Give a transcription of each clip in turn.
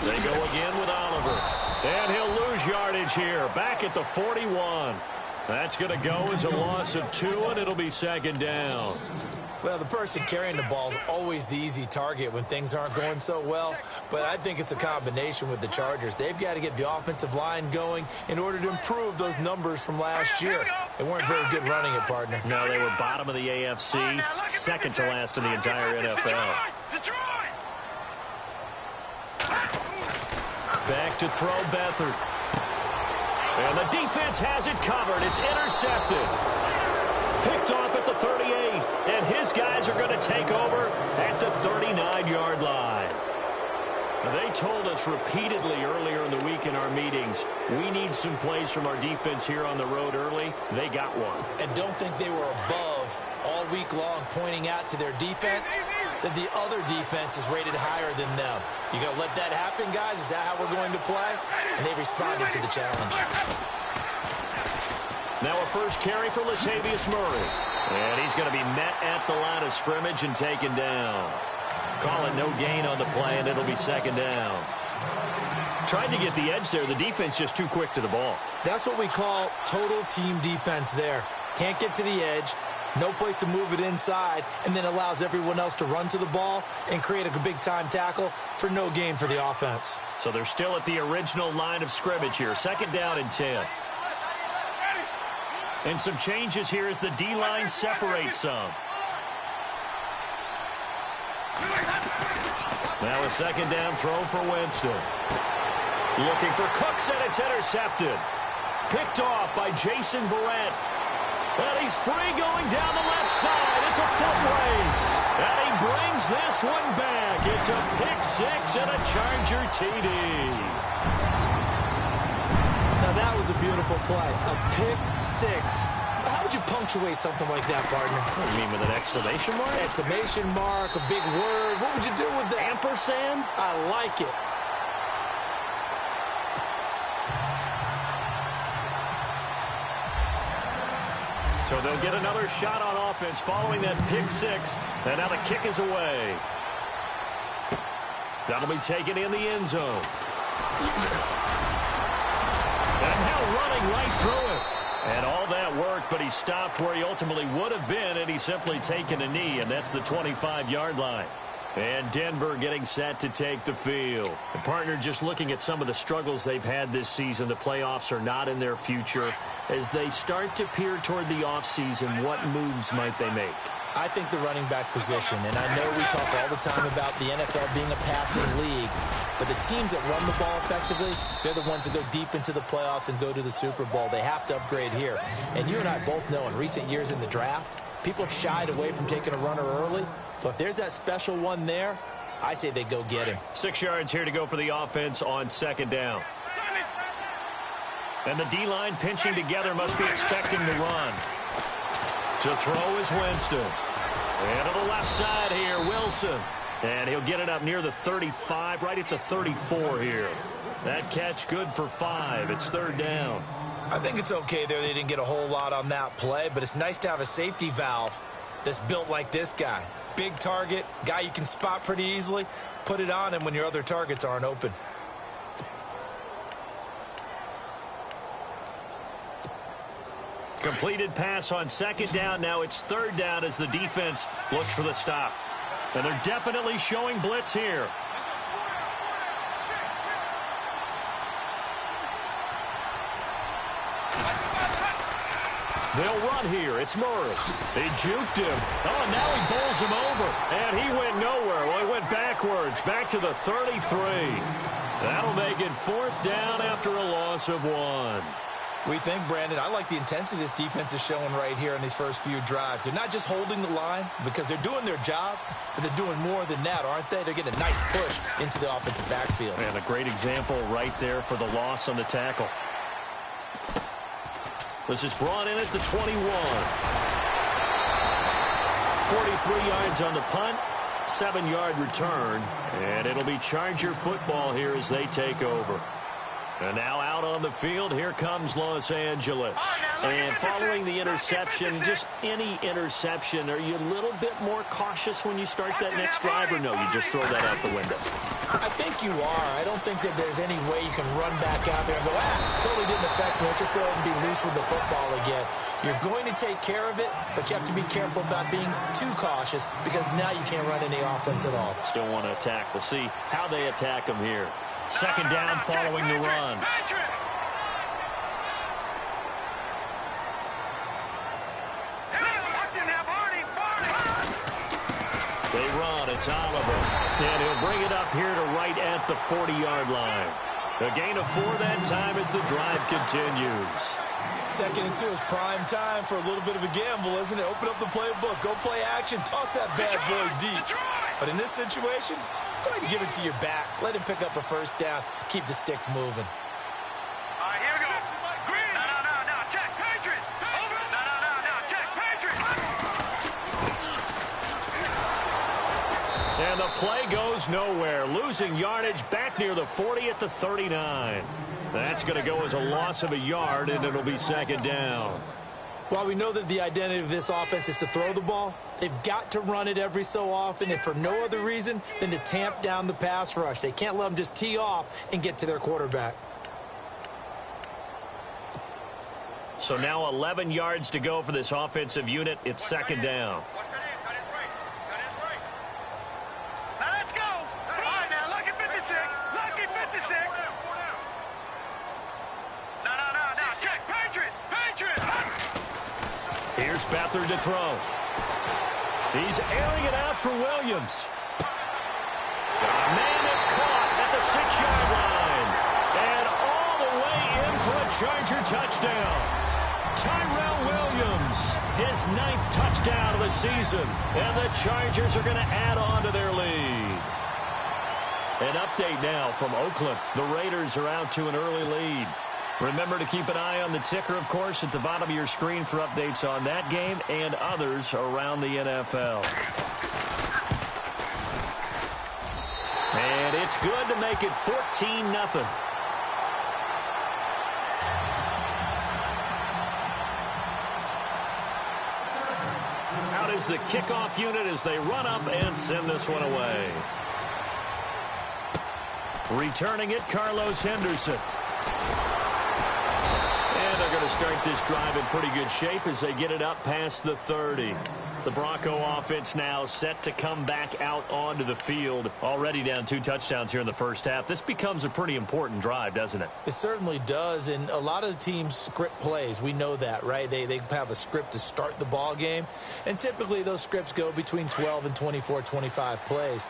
They go again with Oliver. And he'll lose yardage here. Back at the 41. That's going to go as a loss of 2, and it'll be second down. Well, the person carrying the ball is always the easy target when things aren't going so well. But I think it's a combination with the Chargers. They've got to get the offensive line going in order to improve those numbers from last year. They weren't very good running it, partner. No, they were bottom of the AFC, second to last in the entire NFL. Back to throw Beathard. And the defense has it covered. It's intercepted. Picked off at the 38. And his guys are going to take over at the 39-yard line. They told us repeatedly earlier in the week in our meetings, we need some plays from our defense here on the road early. They got one. And don't think they were above all week long pointing out to their defense that the other defense is rated higher than them. You going to let that happen, guys? Is that how we're going to play? And they responded to the challenge. Now a first carry for Latavius Murray. And he's going to be met at the line of scrimmage and taken down. Call it no gain on the play, and it'll be second down. Tried to get the edge there. The defense just too quick to the ball. That's what we call total team defense there. Can't get to the edge, no place to move it inside, and then allows everyone else to run to the ball and create a big-time tackle for no gain for the offense. So they're still at the original line of scrimmage here. Second down and 10. And some changes here as the D-line separates some. Now a second down throw for Winston. Looking for Cooks, and it's intercepted. Picked off by Jason Verrett. And he's free going down the left side. It's a foot race. And he brings this one back. It's a pick six and a Charger TD. Now that was a beautiful play. A pick six. How would you punctuate something like that, partner? What do you mean, with an exclamation mark? Exclamation mark, a big word. What would you do with that? Ampersand? I like it. So they'll get another shot on offense following that pick six. And now the kick is away. That'll be taken in the end zone. And now running right through it. And all that worked, but he stopped where he ultimately would have been, and he's simply taken a knee, and that's the 25-yard line. And Denver getting set to take the field. The partner, just looking at some of the struggles they've had this season, the playoffs are not in their future. As they start to peer toward the offseason, what moves might they make? I think the running back position, and I know we talk all the time about the NFL being a passing league, but the teams that run the ball effectively, they're the ones that go deep into the playoffs and go to the Super Bowl. They have to upgrade here. And you and I both know in recent years in the draft, people have shied away from taking a runner early, but if there's that special one there, I say they go get him. 6 yards here to go for the offense on second down. And the D-line pinching together must be expecting to run. To throw is Winston. And to the left side here, Wilson. And he'll get it up near the 35, right at the 34 here. That catch good for 5. It's third down. I think it's okay there. They didn't get a whole lot on that play, but it's nice to have a safety valve that's built like this guy. Big target, guy you can spot pretty easily. Put it on him when your other targets aren't open. Completed pass on second down. Now it's third down as the defense looks for the stop. And they're definitely showing blitz here. They'll run here. It's Murray. They juked him. Oh, and now he bowls him over. And he went nowhere. Well, he went backwards. Back to the 33. That'll make it fourth down after a loss of 1. We think, Brandon, I like the intensity this defense is showing right here in these first few drives. They're not just holding the line because they're doing their job, but they're doing more than that, aren't they? They're getting a nice push into the offensive backfield. And a great example right there for the loss on the tackle. This is brought in at the 21. 43 yards on the punt, 7-yard return, and it'll be Charger football here as they take over. And now out on the field, here comes Los Angeles. And following the interception, just any interception, are you a little bit more cautious when you start that next drive, or no, you just throw that out the window? I think you are. I don't think that there's any way you can run back out there and go, totally didn't affect me. Let's just go ahead and be loose with the football again. You're going to take care of it, but you have to be careful about being too cautious because now you can't run any offense at all. Still want to attack. We'll see how they attack them here. Second down following the run. They run. It's Oliver. And he'll bring it up here to right at the 40-yard line. A gain of 4 that time as the drive continues. 2nd and 2 is prime time for a little bit of a gamble, isn't it? Open up the playbook. Go play action. Toss that bad boy deep. But in this situation, go ahead and give it to your back. Let him pick up a first down. Keep the sticks moving. All right, here we go. Green. No. Check. Patriot. Over. No. Check. Patriot. And the play goes nowhere. Losing yardage back near the 40 at the 39. That's going to go as a loss of a yard, and it'll be second down. While we know that the identity of this offense is to throw the ball, they've got to run it every so often, and for no other reason than to tamp down the pass rush. They can't let them just tee off and get to their quarterback. So now 11 yards to go for this offensive unit. It's second down. Now let's go. All right, now, lucky 56. Lucky 56. No. Check. Patriot. Here's Beathard to throw. He's airing it out for Williams. Man, it's caught at the 6-yard line. And all the way in for a Charger touchdown. Tyrell Williams, his 9th touchdown of the season. And the Chargers are going to add on to their lead. An update now from Oakland. The Raiders are out to an early lead. Remember to keep an eye on the ticker, of course, at the bottom of your screen for updates on that game and others around the NFL. And it's good to make it 14-0. Out is the kickoff unit as they run up and send this one away. Returning it, Carlos Henderson. And they're going to start this drive in pretty good shape as they get it up past the 30. The Bronco offense now set to come back out onto the field. Already down 2 touchdowns here in the first half. This becomes a pretty important drive, doesn't it? It certainly does, and a lot of the teams script plays. We know that, right? They have a script to start the ball game, and typically those scripts go between 12 and 24, 25 plays.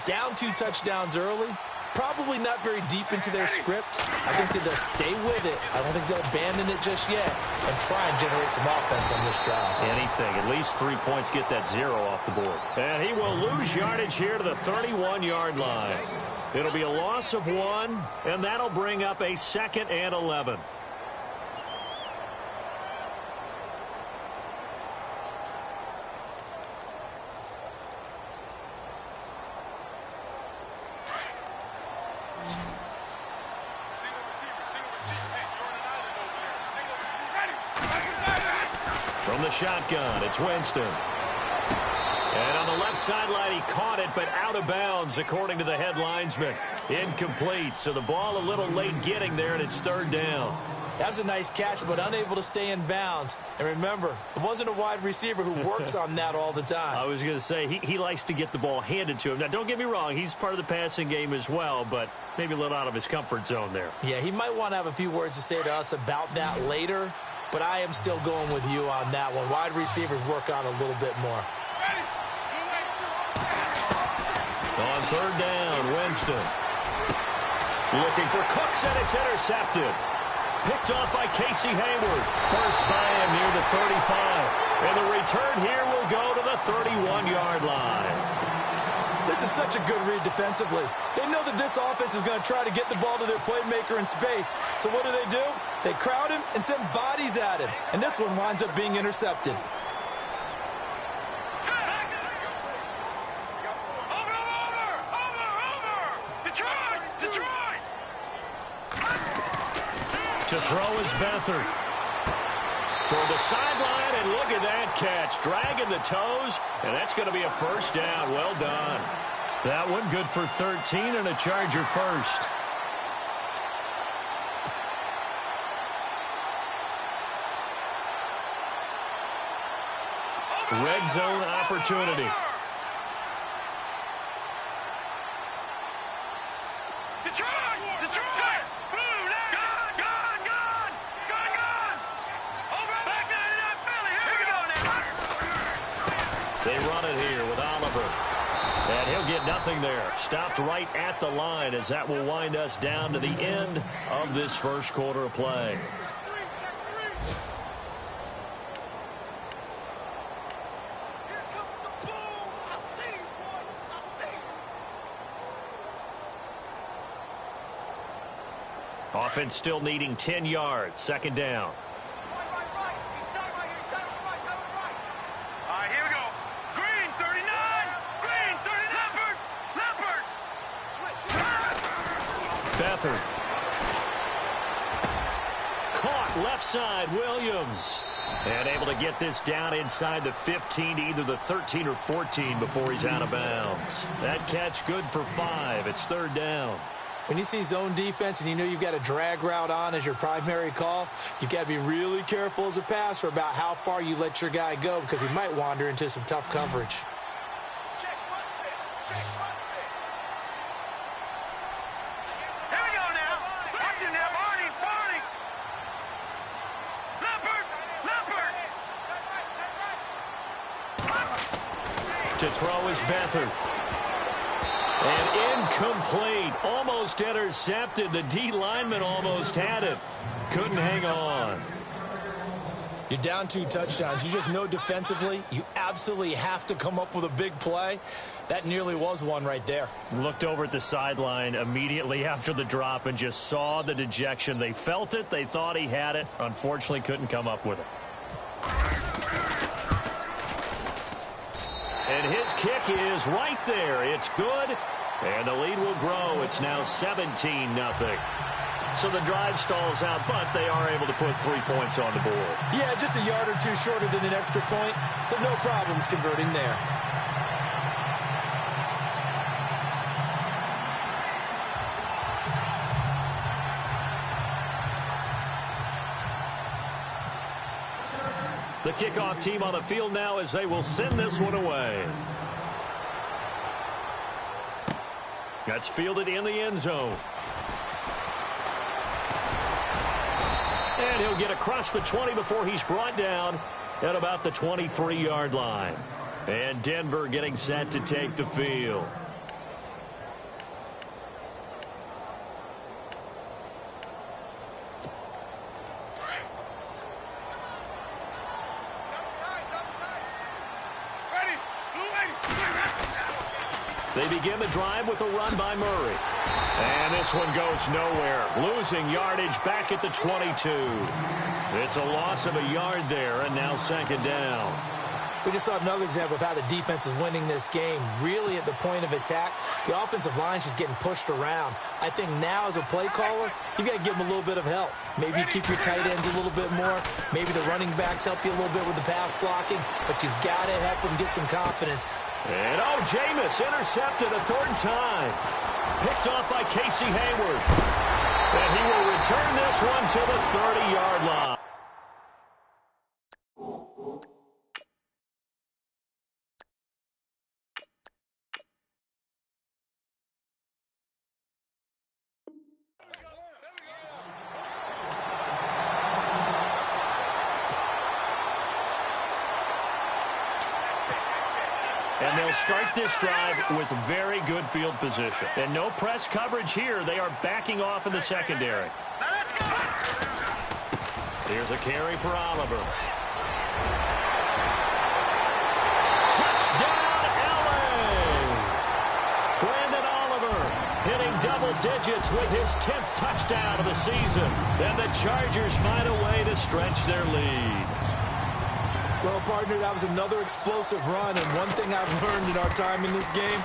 Down 2 touchdowns early, probably not very deep into their script. I think that they'll stay with it. I don't think they'll abandon it just yet and try and generate some offense on this drive. Anything. At least 3 points, get that 0 off the board. And he will lose yardage here to the 31-yard line. It'll be a loss of 1, and that'll bring up a 2nd and 11. From the shotgun, it's Winston. And on the left sideline, he caught it, but out of bounds, according to the head linesman. Incomplete, so the ball a little late getting there, and it's 3rd down. That was a nice catch, but unable to stay in bounds. And remember, it wasn't a wide receiver who works on that all the time. I was going to say, he likes to get the ball handed to him. Now, don't get me wrong, he's part of the passing game as well, but maybe a little out of his comfort zone there. Yeah, he might want to have a few words to say to us about that later, but I am still going with you on that one. Wide receivers work on a little bit more. On 3rd down, Winston. Looking for Cooks, and it's intercepted. Picked off by Casey Hayward. First by him near the 35. And the return here will go to the 31-yard line. This is such a good read defensively. They know that this offense is going to try to get the ball to their playmaker in space. So what do? They crowd him and send bodies at him. And this one winds up being intercepted. To throw is Beathard. Toward the sideline, and look at that catch. Dragging the toes, and that's going to be a first down. Well done. That one good for 13 and a Charger first. Red zone opportunity. Detroit! Blue, gone! Over back to Philly. Here we go now. They run it here with Oliver. And he'll get nothing there. Stopped right at the line as that will wind us down to the end of this first quarter of play. Offense still needing 10 yards. Second down. All right, here we go. Green, 39. Green, 30. Leopard. Beathard. Caught left side, Williams. And able to get this down inside the 15 to either the 13 or 14 before he's out of bounds. That catch good for 5. It's third down. When you see zone defense and you know you've got a drag route on as your primary call, you've got to be really careful as a passer about how far you let your guy go because he might wander into some tough coverage. Here we go now. Watch him now, Barney. Leopard. To throw is Beathard. And incomplete. Almost intercepted. The D lineman almost had it. Couldn't hang on. You're down 2 touchdowns. You just know defensively you absolutely have to come up with a big play. That nearly was one right there. Looked over at the sideline immediately after the drop and just saw the dejection. They felt it. They thought he had it. Unfortunately, couldn't come up with it. And his kick is right there. It's good. And the lead will grow. It's now 17-0. So the drive stalls out, but they are able to put 3 points on the board. Yeah, just a yard or two shorter than an extra point. So no problems converting there. The kickoff team on the field now as they will send this one away. That's fielded in the end zone. And he'll get across the 20 before he's brought down at about the 23-yard line. And Denver getting set to take the field. They begin the drive with a run by Murray. And this one goes nowhere. Losing yardage back at the 22. It's a loss of a yard there, and now second down. We just saw another example of how the defense is winning this game. Really at the point of attack, the offensive line is just getting pushed around. I think now as a play caller, you've got to give them a little bit of help. Maybe you keep your tight ends a little bit more. Maybe the running backs help you a little bit with the pass blocking. But you've got to help them get some confidence. And Jameis intercepted a third time. Picked off by Casey Hayward. And he will return this one to the 30-yard line. And they'll start this drive with very good field position. And no press coverage here. They are backing off in the secondary. Now let's go. Here's a carry for Oliver. Touchdown, LA! Brandon Oliver hitting double digits with his 10th touchdown of the season. And the Chargers find a way to stretch their lead. Well, partner, that was another explosive run, and one thing I've learned in our time in this game,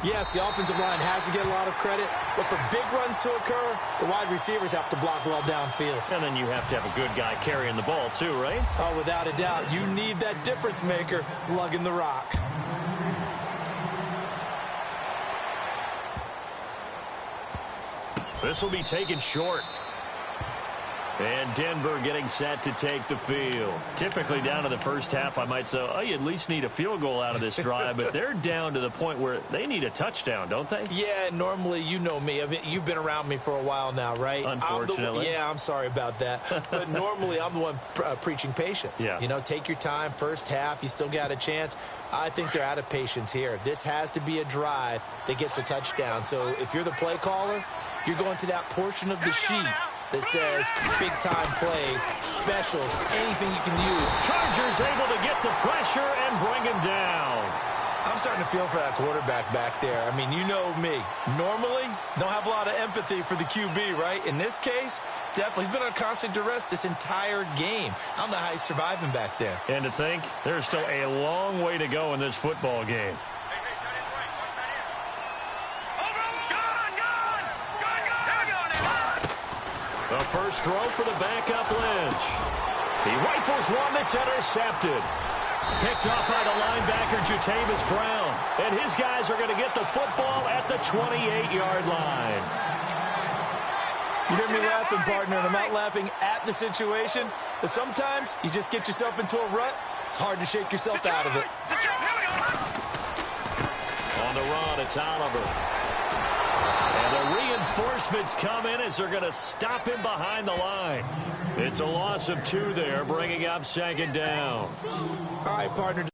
yes, the offensive line has to get a lot of credit, but for big runs to occur, the wide receivers have to block well downfield. And then you have to have a good guy carrying the ball too, right? Oh, without a doubt. You need that difference maker lugging the rock. This will be taken short. And Denver getting set to take the field. Typically down to the first half, I might say, oh, you at least need a field goal out of this drive, but they're down to the point where they need a touchdown, don't they? Yeah, normally, you know me. I mean, you've been around me for a while now, right? Unfortunately. I'm sorry about that. But normally, I'm the one preaching patience. Yeah. You know, take your time, first half, you still got a chance. I think they're out of patience here. This has to be a drive that gets a touchdown. So if you're the play caller, you're going to that portion of the sheet that says big-time plays, specials, anything you can use. Chargers able to get the pressure and bring him down. I'm starting to feel for that quarterback back there. I mean, you know me. Normally, don't have a lot of empathy for the QB, right? In this case, definitely. He's been on constant duress this entire game. I don't know how he's surviving back there. And to think, there's still a long way to go in this football game. The first throw for the backup Lynch. He rifles one that's intercepted. Picked up by the linebacker, Jatavis Brown. And his guys are going to get the football at the 28-yard line. You hear me laughing, partner, and I'm not laughing at the situation. But sometimes you just get yourself into a rut. It's hard to shake yourself out of it. On the run, it's Oliver. And the reinforcements come in as they're going to stop him behind the line. It's a loss of 2 there, bringing up second down. All right, partner,